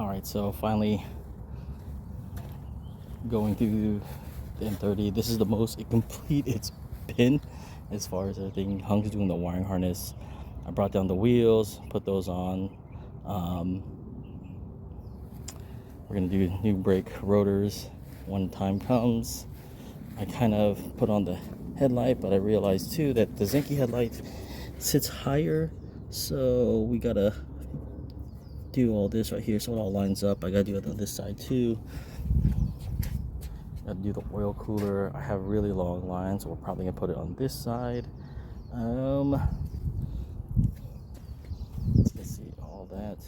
All right, so finally going through the M30. This is the most complete it's been as far as everything. Hung's doing the wiring harness. I brought down the wheels, put those on. We're gonna do new brake rotors when time comes. I kind of put on the headlight, but I realized too that the Zinke headlight sits higher, so we gotta do all this right here so it all lines up. I gotta do it on this side too. Gotta do the oil cooler. I have really long lines, so we're probably gonna put it on this side. Let's see all that.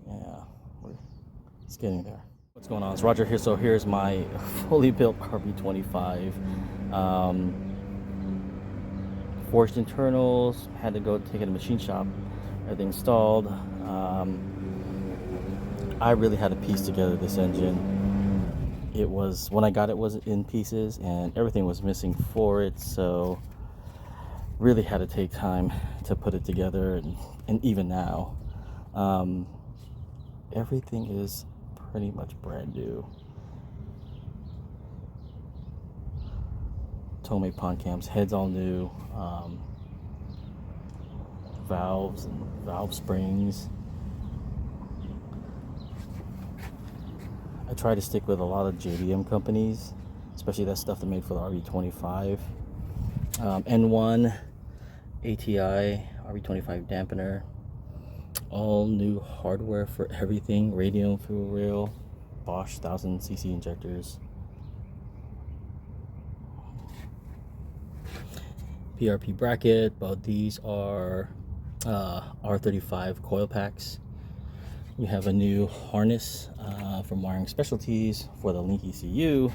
Yeah, it's getting there. What's going on? It's Roger here. So here's my fully built RB25. Forged internals. Had to go take it to the machine shop. Everything installed. I really had to piece together this engine. It was, when I got it, was in pieces and everything was missing for it, so really had to take time to put it together. And even now, everything is pretty much brand new. Tomei pond cams, heads all new, valves and valve springs. I try to stick with a lot of JDM companies, especially that stuff they made for the RB25. N1, ATI, RB25 dampener, all new hardware for everything, radium, fuel rail, Bosch 1000cc injectors, PRP bracket, but these are R35 coil packs. We have a new harness from Wiring Specialties for the Link ECU.